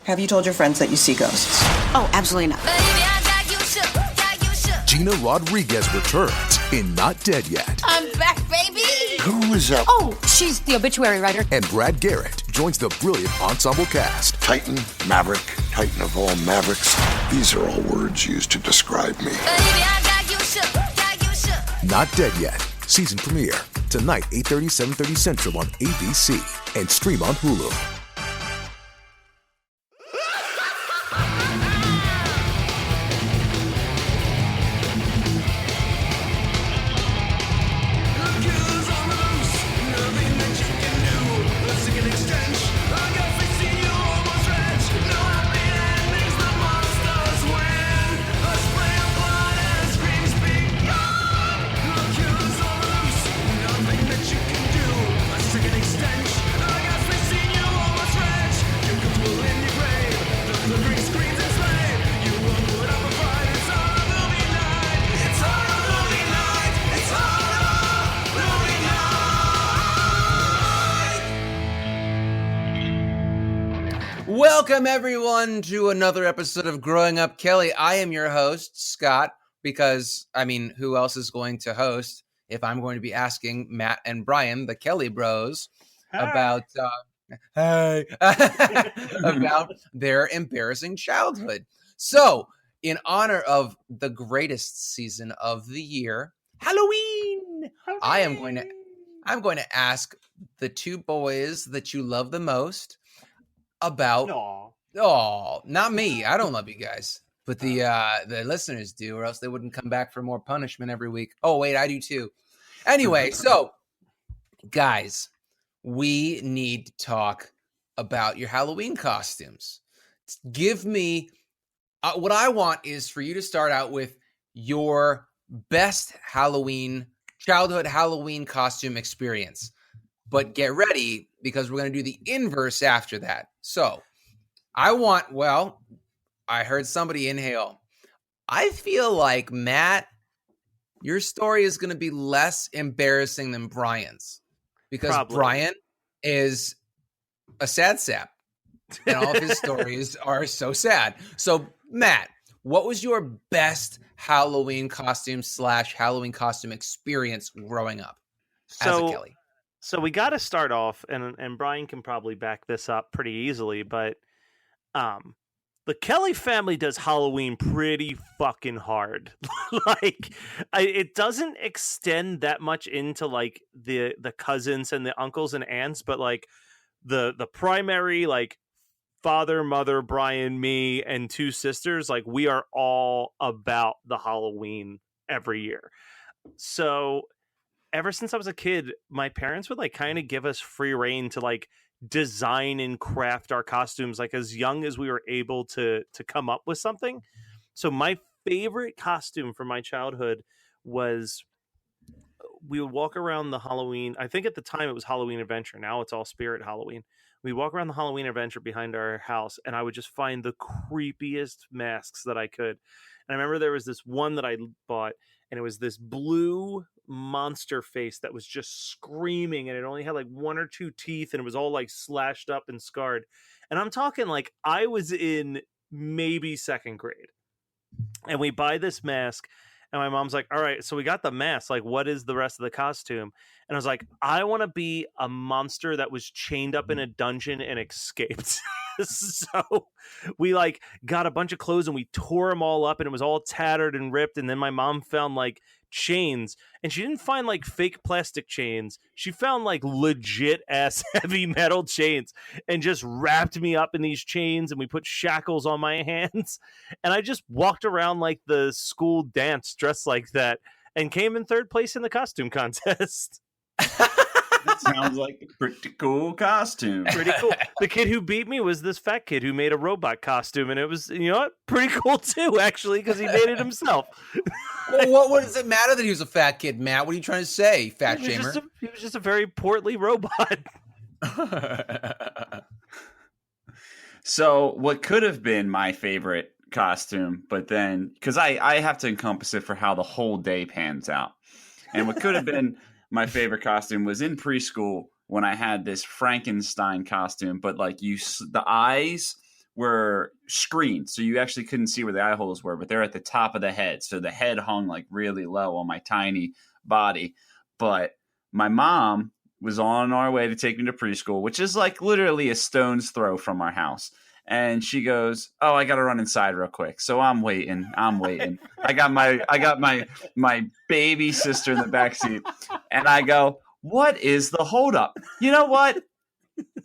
Have you told your friends that you see ghosts? Oh, absolutely not. Gina Rodriguez returns in Not Dead Yet. I'm back, baby! Who is up? Oh, she's the obituary writer. And Brad Garrett joins the brilliant ensemble cast. Titan, Maverick, Titan of all Mavericks. These are all words used to describe me. Not Dead Yet. Season premiere. Tonight, 8:30, 7:30 Central on ABC. And stream on Hulu. Welcome, everyone, to another episode of Growing Up Kelly. I am your host, Scott, because, who else is going to host if I'm going to be asking Matt and Brian, the Kelly bros, about about their embarrassing childhood. So, in honor of the greatest season of the year, Halloween, I'm going to ask the two boys that you love the most about not me. I don't love you guys, but the listeners do, or else they wouldn't come back for more punishment every week. Oh wait, I do too. Anyway, so guys, we need to talk about your Halloween costumes. Give me what I want is for you to start out with your best childhood Halloween costume experience. But get ready, because we're going to do the inverse after that. So I heard somebody inhale. I feel like, Matt, your story is going to be less embarrassing than Brian's, because Probably. Brian is a sad sap, and all of his stories are so sad. So, Matt, what was your best Halloween costume / Halloween costume experience growing up as a Kelly? So we got to start off, and Brian can probably back this up pretty easily, but the Kelly family does Halloween pretty fucking hard. It doesn't extend that much into like the cousins and the uncles and aunts, but like the primary like father, mother, Brian, me, and two sisters, like we are all about the Halloween every year. So ever since I was a kid, my parents would like kind of give us free reign to like design and craft our costumes, like as young as we were able to come up with something. So my favorite costume from my childhood was, we would walk around the Halloween. I think at the time it was Halloween Adventure. Now it's all Spirit Halloween. We walk around the Halloween Adventure behind our house, and I would just find the creepiest masks that I could. And I remember there was this one that I bought, and it was this blue monster face that was just screaming, and it only had like one or two teeth, and it was all like slashed up and scarred. And I'm talking like I was in maybe second grade, and we buy this mask, and my mom's like, all right, so we got the mask, like what is the rest of the costume? And I was like, I want to be a monster that was chained up in a dungeon and escaped. So we like got a bunch of clothes and we tore them all up, and it was all tattered and ripped. And then my mom found like chains, and she didn't find like fake plastic chains. She found like legit ass heavy metal chains, and just wrapped me up in these chains, and we put shackles on my hands. And I just walked around like the school dance dressed like that, and came in third place in the costume contest. That sounds like a pretty cool costume. Pretty cool. The kid who beat me was this fat kid who made a robot costume, and it was, you know what, pretty cool too, actually, because he made it himself. Well, what does it matter that he was a fat kid, Matt? What are you trying to say, fat shamer? He was just a very portly robot. So what could have been my favorite costume, but then, because I have to encompass it for how the whole day pans out. And what could have been my favorite costume was in preschool when I had this Frankenstein costume, but like the eyes were screened, so you actually couldn't see where the eye holes were, but they're at the top of the head. So the head hung like really low on my tiny body. But my mom was on our way to take me to preschool, which is like literally a stone's throw from our house. And she goes, "Oh, I got to run inside real quick." So I'm waiting. I got my baby sister in the backseat, and I go, "What is the holdup? You know what?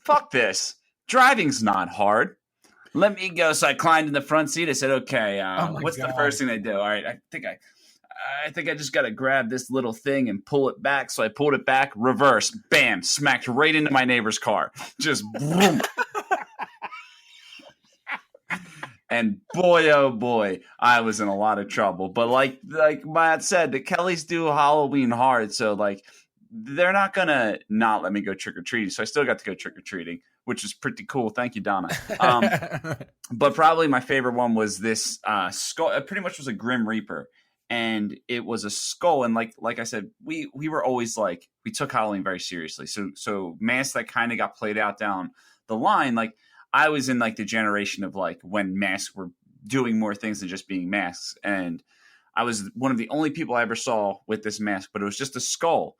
Fuck this. Driving's not hard. Let me go." So I climbed in the front seat. I said, "Okay, what's the first thing they do? All right, I think I just got to grab this little thing and pull it back." So I pulled it back, reverse, bam, smacked right into my neighbor's car. Just boom. And boy, oh boy, I was in a lot of trouble. But like Matt said, the Kellys do Halloween hard. So like they're not going to not let me go trick-or-treating. So I still got to go trick-or-treating, which is pretty cool. Thank you, Donna. But probably my favorite one was this skull. It pretty much was a Grim Reaper. And it was a skull. And like I said, we were always like, we took Halloween very seriously. So masks that kind of got played out down the line, like I was in like the generation of like when masks were doing more things than just being masks. And I was one of the only people I ever saw with this mask, but it was just a skull.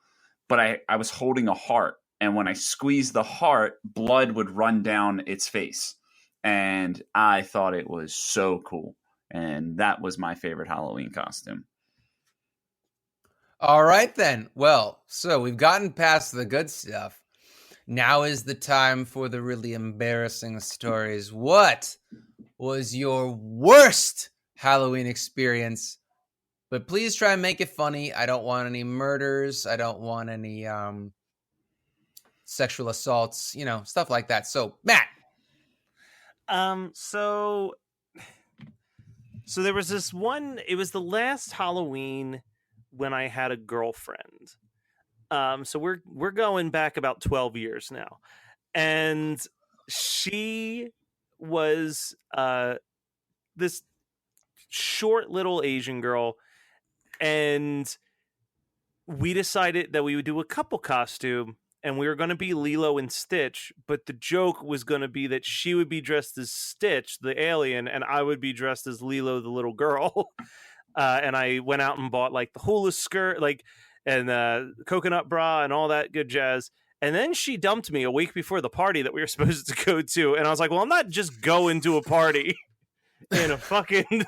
But I was holding a heart. And when I squeezed the heart, blood would run down its face. And I thought it was so cool. And that was my favorite Halloween costume. All right, then. Well, so we've gotten past the good stuff. Now is the time for the really embarrassing stories. What was your worst Halloween experience? But please try and make it funny. I don't want any murders. I don't want any sexual assaults, stuff like that. So, Matt. So there was this one, it was the last Halloween when I had a girlfriend. So we're going back about 12 years now. And she was this short little Asian girl. And we decided that we would do a couple costume. And we were going to be Lilo and Stitch, but the joke was going to be that she would be dressed as Stitch, the alien, and I would be dressed as Lilo, the little girl. And I went out and bought like the hula skirt, and coconut bra and all that good jazz. And then she dumped me a week before the party that we were supposed to go to. And I was like, well, I'm not just going to a party in a fucking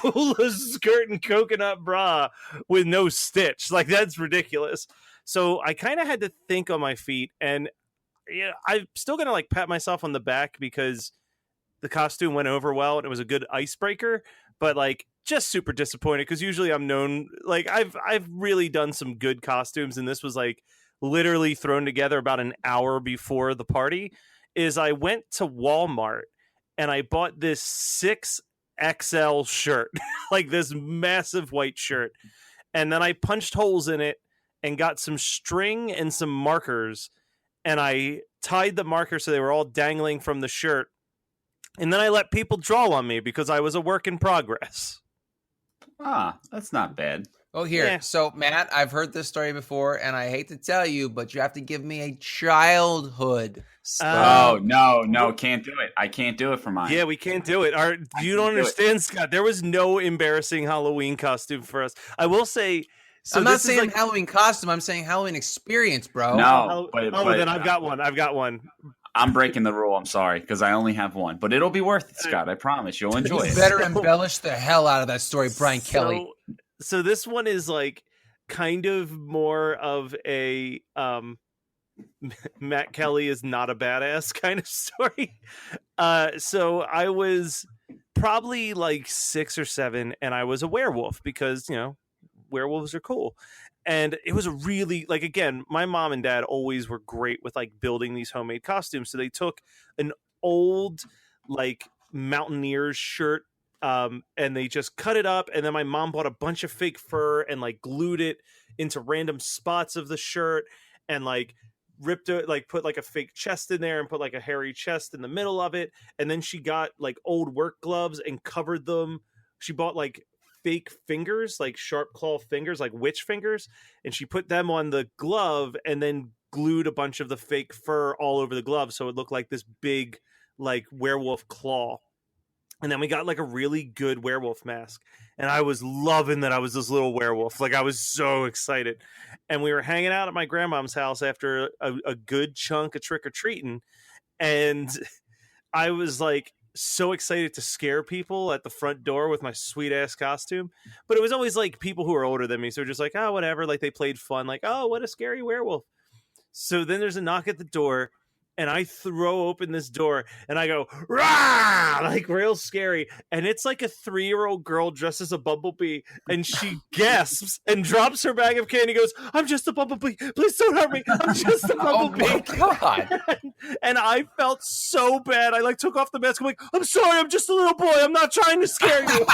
hula skirt and coconut bra with no Stitch. Like, that's ridiculous. So I kind of had to think on my feet, and I'm still going to like pat myself on the back because the costume went over well and it was a good icebreaker, but like just super disappointed because usually I'm known, like I've really done some good costumes, and this was like literally thrown together about an hour before the party. Is I went to Walmart and I bought this 6XL shirt, like this massive white shirt, and then I punched holes in it and got some string and some markers, and I tied the markers so they were all dangling from the shirt, and then I let people draw on me because I was a work in progress. Ah, that's not bad. Oh, here. Yeah. So, Matt, I've heard this story before, and I hate to tell you, but you have to give me a childhood story. Oh, no, can't do it. I can't do it for mine. Yeah, we can't do it. You don't understand, Scott. There was no embarrassing Halloween costume for us. I will say... So I'm not saying Halloween costume. I'm saying Halloween experience, bro. No, but then I've got one. I'm breaking the rule. I'm sorry, because I only have one. But it'll be worth it, Scott. I promise. You'll enjoy it. You better embellish the hell out of that story, Brian Kelly. So this one is like kind of more of a Matt Kelly is not a badass kind of story. So I was probably like 6 or 7, and I was a werewolf because, werewolves are cool. And it was a really, like, again, my mom and dad always were great with like building these homemade costumes. So they took an old like Mountaineers shirt, and they just cut it up. And then my mom bought a bunch of fake fur and like glued it into random spots of the shirt and like ripped it, like put like a fake chest in there and put like a hairy chest in the middle of it. And then she got like old work gloves and covered them. She bought like fake fingers, like sharp claw fingers, like witch fingers, and she put them on the glove and then glued a bunch of the fake fur all over the glove so it looked like this big like werewolf claw. And then we got like a really good werewolf mask. And I was loving that I was this little werewolf. Like I was so excited. And we were hanging out at my grandmom's house after a good chunk of trick-or-treating. And I was like so excited to scare people at the front door with my sweet ass costume. But it was always like people who are older than me. So just like, oh, whatever. Like they played fun. Like, oh, what a scary werewolf. So then there's a knock at the door. And I throw open this door and I go, rah! Like real scary. And it's like a 3-year-old girl dressed as a bumblebee. And she gasps and drops her bag of candy and goes, I'm just a bumblebee. Please don't hurt me. I'm just a bumblebee. Oh my God. And I felt so bad. I like took off the mask. I'm like, I'm sorry. I'm just a little boy. I'm not trying to scare you.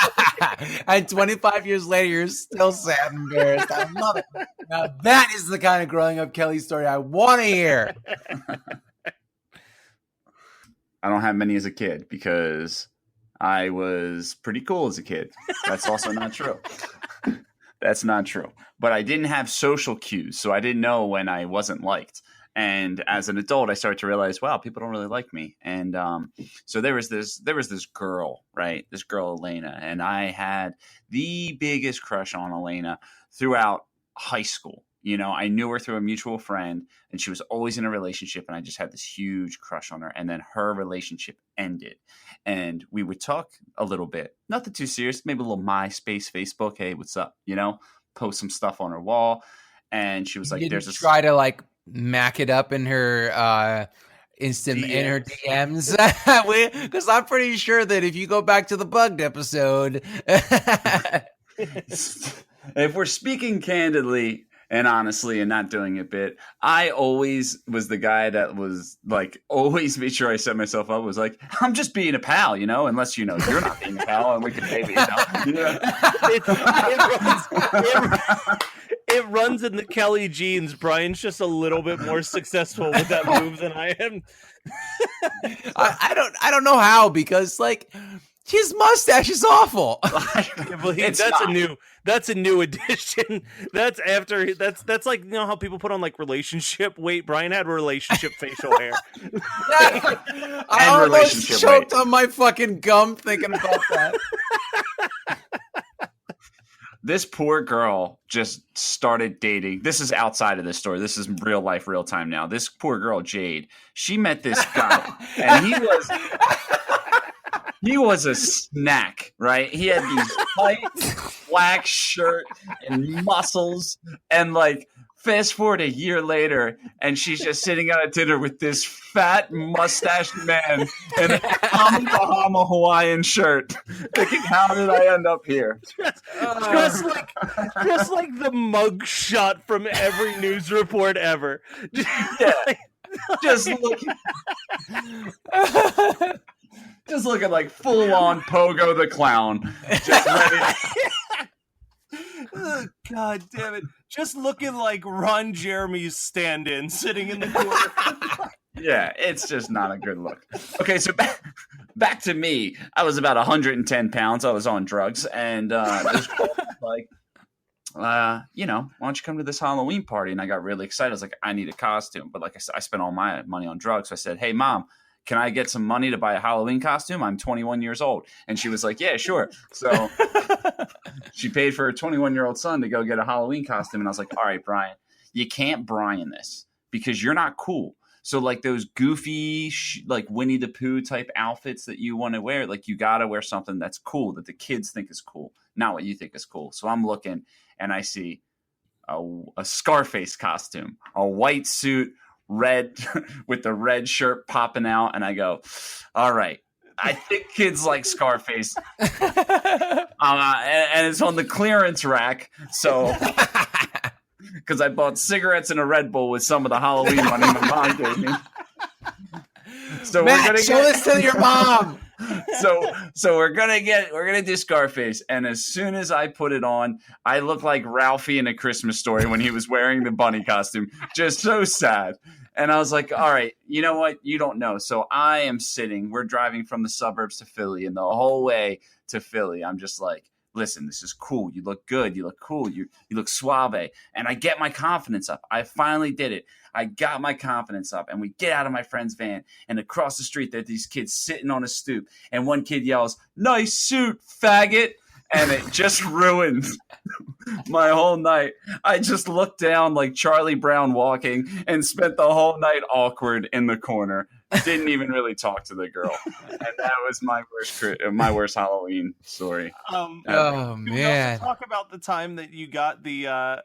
And 25 years later, you're still sad and embarrassed. I love it. Now that is the kind of growing up Kelly story I want to hear. I don't have many as a kid because I was pretty cool as a kid. That's also not true. That's not true. But I didn't have social cues, so I didn't know when I wasn't liked. And as an adult, I started to realize, wow, people don't really like me. And so there was this girl, right? This girl, Elena. And I had the biggest crush on Elena throughout high school. You know, I knew her through a mutual friend, and she was always in a relationship, and I just had this huge crush on her. And then her relationship ended, and we would talk a little bit, nothing too serious, maybe a little MySpace, Facebook. Hey, what's up? You know, post some stuff on her wall. And she was like, "There's a try to like mac it up in her instant DMs. in her DMs," because I'm pretty sure that if you go back to the Bugged episode, if we're speaking candidly and honestly and not doing it bit, I always was the guy that was like, always made sure I set myself up, was like, I'm just being a pal, you know, unless, you know, you're not being a pal and we can maybe, you know. It runs in the Kelly genes. Brian's just a little bit more successful with that move than I am. I don't know how, because like his mustache is awful. That's a new addition. That's after that's like, you know how people put on like relationship weight. Brian had relationship facial hair. I almost choked on my fucking gum thinking about that. This poor girl just started dating. This is outside of this story. This is real life, real time now. This poor girl, Jade, she met this guy, and he was a snack, right? He had these tight black shirt and muscles, and like fast forward a year later, and she's just sitting at a dinner with this fat mustached man in a Tommy Bahama Hawaiian shirt, thinking, how did I end up here? Just like the mug shot from every news report ever. Yeah. Just looking like full on Pogo the Clown. Just ready. Oh, God damn it. Just looking like Ron Jeremy's stand-in sitting in the corner. Yeah, it's just not a good look. Okay, so back to me. I was about 110 pounds. I was on drugs. And this girl was like, you know, why don't you come to this Halloween party? And I got really excited. I was like, I need a costume. But like I said, I spent all my money on drugs. So I said, hey, Mom, can I get some money to buy a Halloween costume? I'm 21 years old. And she was like, yeah, sure. So she paid for her 21-year-old son to go get a Halloween costume. And I was like, all right, Brian, you can't Brian this because you're not cool. So like those goofy, like Winnie the Pooh type outfits that you want to wear, like you got to wear something that's cool, that the kids think is cool, not what you think is cool. So I'm looking and I see a Scarface costume, a white suit, red with the red shirt popping out. And I go, all right, I think kids like Scarface. And it's on the clearance rack. So, because I bought cigarettes and a Red Bull with some of the Halloween money my mom gave me. So Matt, we're gonna show this to your mom. So we're gonna do Scarface, and as soon as I put it on, I look like Ralphie in A Christmas Story when he was wearing the bunny costume, just so sad. And I was like, all right, you know what? You don't know. So we're driving from the suburbs to Philly, and the whole way to Philly, I'm just like, listen, this is cool. You look good. You look cool. You look suave. And I get my confidence up. I finally did it. I got my confidence up, and we get out of my friend's van, and across the street, there are these kids sitting on a stoop, and one kid yells, "Nice suit, faggot." And it just ruined my whole night. I just looked down like Charlie Brown walking and spent the whole night awkward in the corner. Didn't even really talk to the girl. And that was my worst Halloween story. Oh, Can we man. also talk about the time that you got the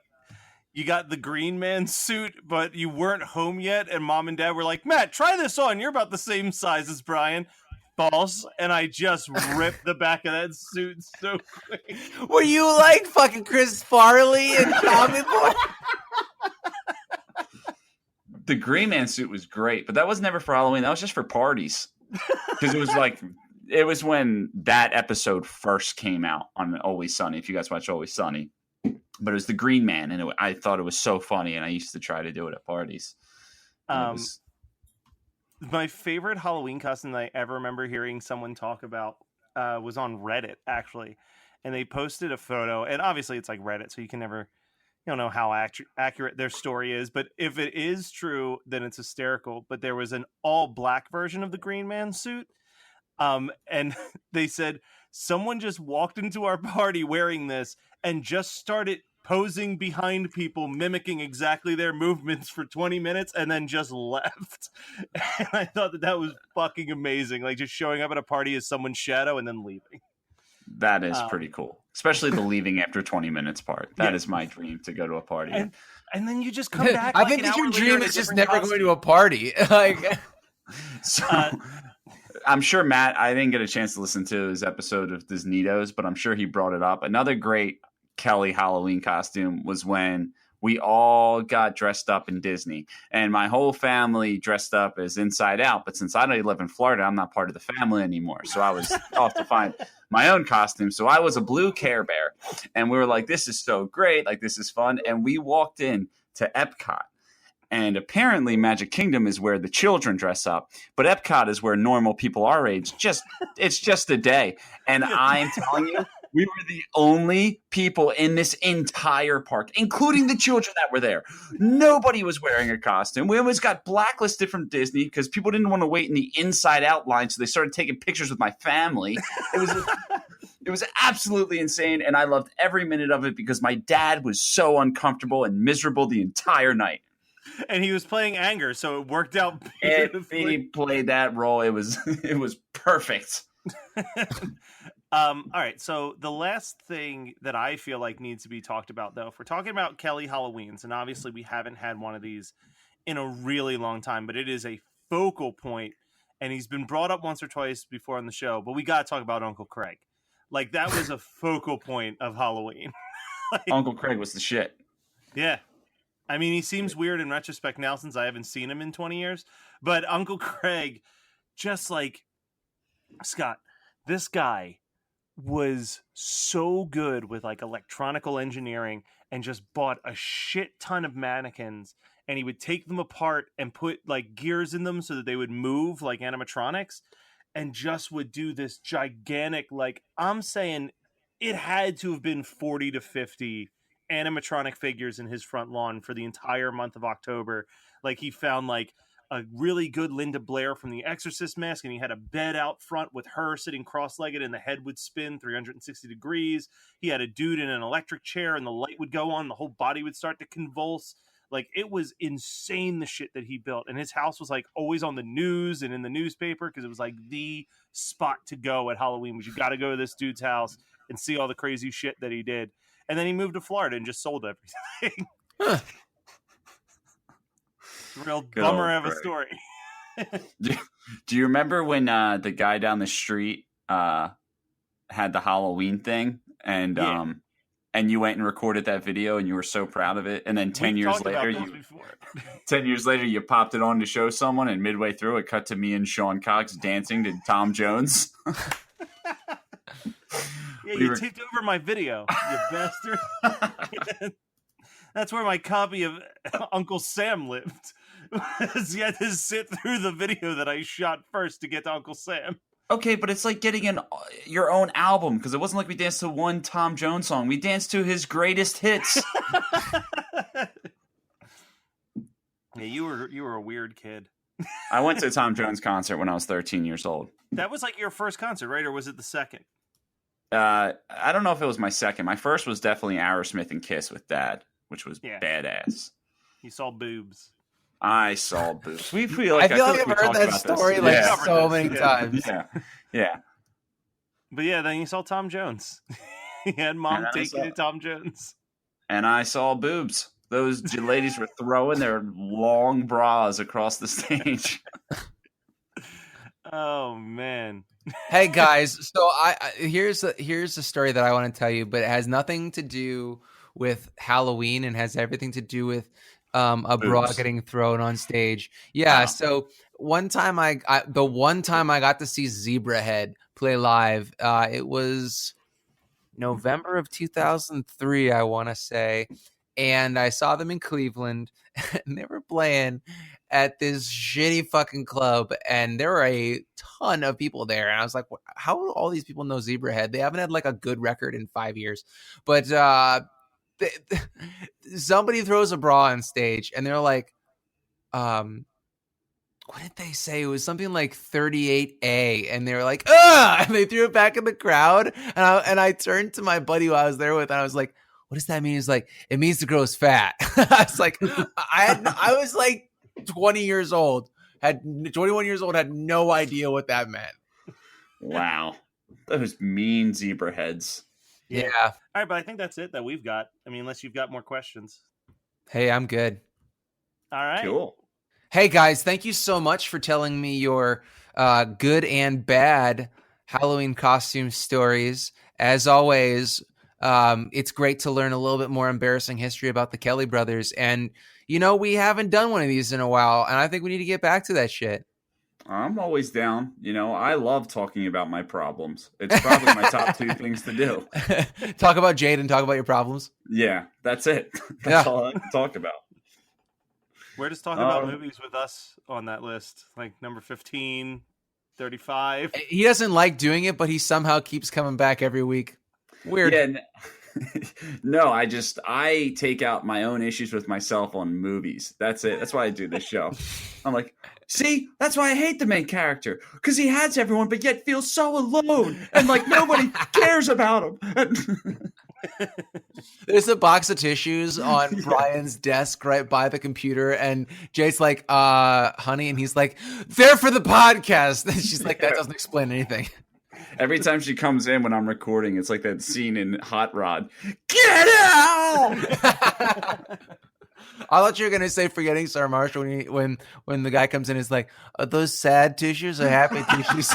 Green Man suit, but you weren't home yet, and Mom and Dad were like, "Matt, try this on. You're about the same size as Brian." False. And I just ripped the back of that suit so quick. Were you like fucking Chris Farley and Comic Boy? The Green Man suit was great, but that was never for Halloween. That was just for parties. Because it was when that episode first came out on Always Sunny. If you guys watch Always Sunny. But it was the Green Man, and I thought it was so funny, and I used to try to do it at parties. My favorite Halloween costume that I ever remember hearing someone talk about was on Reddit, actually. And they posted a photo, and obviously it's like Reddit, so you don't know how accurate their story is. But if it is true, then it's hysterical. But there was an all-black version of the Green Man suit. And they said, someone just walked into our party wearing this and just started posing behind people, mimicking exactly their movements for 20 minutes, and then just left. And I thought that was fucking amazing. Like, just showing up at a party as someone's shadow and then leaving. That is pretty cool. Especially the leaving after 20 minutes part. That is my dream, to go to a party. And then you just come back. I think that your dream is just never going to a party. Like, So I'm sure Matt, I didn't get a chance to listen to his episode of Disneydos, but I'm sure he brought it up. Another great Kelly Halloween costume was when we all got dressed up in Disney, and my whole family dressed up as Inside Out. But since I don't live in Florida, I'm not part of the family anymore. So I was off to find my own costume. So I was a blue Care Bear, and we were like, this is so great. Like, this is fun. And we walked in to Epcot. And apparently Magic Kingdom is where the children dress up, but Epcot is where normal people our age it's just a day. And I'm telling you, we were the only people in this entire park, including the children that were there. Nobody was wearing a costume. We almost got blacklisted from Disney because people didn't want to wait in the Inside Out line, so they started taking pictures with my family. It was absolutely insane, and I loved every minute of it because my dad was so uncomfortable and miserable the entire night. And he was playing anger, so it worked out If beautifully. he played that role, it was perfect. All right, so the last thing that I feel like needs to be talked about, though, if we're talking about Kelly Halloweens, and obviously we haven't had one of these in a really long time, but it is a focal point, and he's been brought up once or twice before on the show, but we got to talk about Uncle Craig. Like, that was a focal point of Halloween. Uncle Craig was the shit. Yeah. I mean, he seems weird in retrospect now since I haven't seen him in 20 years, but Uncle Craig, just like, Scott, this guy was so good with like electronical engineering and just bought a shit ton of mannequins, and he would take them apart and put like gears in them so that they would move like animatronics, and just would do this gigantic, like, I'm saying it had to have been 40 to 50 animatronic figures in his front lawn for the entire month of October. Like, he found like a really good Linda Blair from The Exorcist mask, and he had a bed out front with her sitting cross-legged, and the head would spin 360 degrees. He had a dude in an electric chair, and the light would go on, the whole body would start to convulse. Like, it was insane, the shit that he built. And his house was like always on the news and in the newspaper, because it was like the spot to go at Halloween, was you got to go to this dude's house and see all the crazy shit that he did. And then he moved to Florida and just sold everything. Huh. Real Good bummer old of a Craig. story. Do you remember when the guy down the street had the Halloween thing, and Yeah. and you went and recorded that video, and you were so proud of it, and then 10 We've years talked about later this you before. 10 years later you popped it on to show someone, and midway through it cut to me and Sean Cox dancing to Tom Jones. Yeah, We you were- taped over my video, you bastard. That's where my copy of Uncle Sam lived. You had to sit through the video that I shot first to get to Uncle Sam. Okay, but it's like getting your own album, because it wasn't like we danced to one Tom Jones song. We danced to his greatest hits. Yeah, you were a weird kid. I went to a Tom Jones concert when I was 13 years old. That was like your first concert, right? Or was it the second? I don't know if it was my second. My first was definitely Aerosmith and Kiss with Dad, which was badass. You saw boobs. I saw boobs. I feel like I've heard that story like so many times. Yeah. But yeah, then you saw Tom Jones. He had Mom taking to Tom Jones. And I saw boobs. Those ladies were throwing their long bras across the stage. Oh man. Hey guys, so here's a story that I want to tell you, but it has nothing to do with Halloween and has everything to do with a bra getting thrown on stage. Yeah, so one time I got to see Zebrahead play live. It was November of 2003, I want to say, and I saw them in Cleveland, and they were playing at this shitty fucking club, and there were a ton of people there, and I was like, how do all these people know Zebrahead? They haven't had like a good record in 5 years, but somebody throws a bra on stage, and they're like, what did they say? It was something like 38A, and they were like, ugh! And they threw it back in the crowd, and I turned to my buddy who I was there with, and I was like, what does that mean? He's like, it means the girl's fat. I was like, I was like 21 years old, had no idea what that meant. Wow. Those mean zebra heads. Yeah. All right, but I think that's it that we've got. I mean, unless you've got more questions. Hey, I'm good. All right. Cool. Hey, guys, thank you so much for telling me your good and bad Halloween costume stories. As always, it's great to learn a little bit more embarrassing history about the Kelly brothers. And, you know, we haven't done one of these in a while, and I think we need to get back to that shit. I'm always down. You know, I love talking about my problems. It's probably my top 2 things to do. Talk about Jade and talk about your problems. Yeah, that's it. That's all I can talk about. Where does talking about movies with us on that list? Like number 15, 35? He doesn't like doing it, but he somehow keeps coming back every week. Weird. Yeah, no, I take out my own issues with myself on movies. That's it. That's why I do this show. I'm like, see, that's why I hate the main character, because he has everyone, but yet feels so alone, and like nobody cares about him. There's a box of tissues on Brian's desk right by the computer, and Jade's like, honey, and he's like, they're for the podcast. And she's like, that doesn't explain anything. Every time she comes in when I'm recording, it's like that scene in Hot Rod. Get out! I thought you were gonna say forgetting Sarah Marshall when the guy comes in. Is like, are those sad tissues or happy tissues?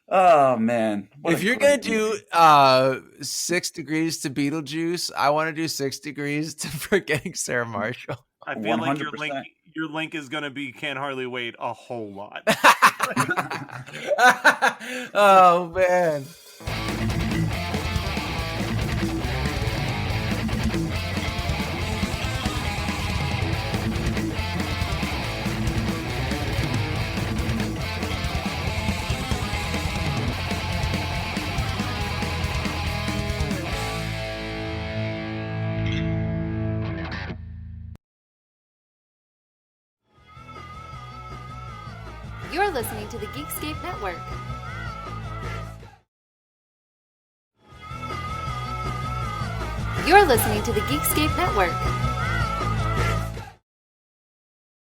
Oh man! If you're gonna do 6 degrees to Beetlejuice, I want to do 6 degrees to forgetting Sarah Marshall. I feel 100%. like your link is gonna be Can't Hardly Wait a whole lot. Oh man. You're listening to the Geekscape Network. You're listening to the Geekscape Network.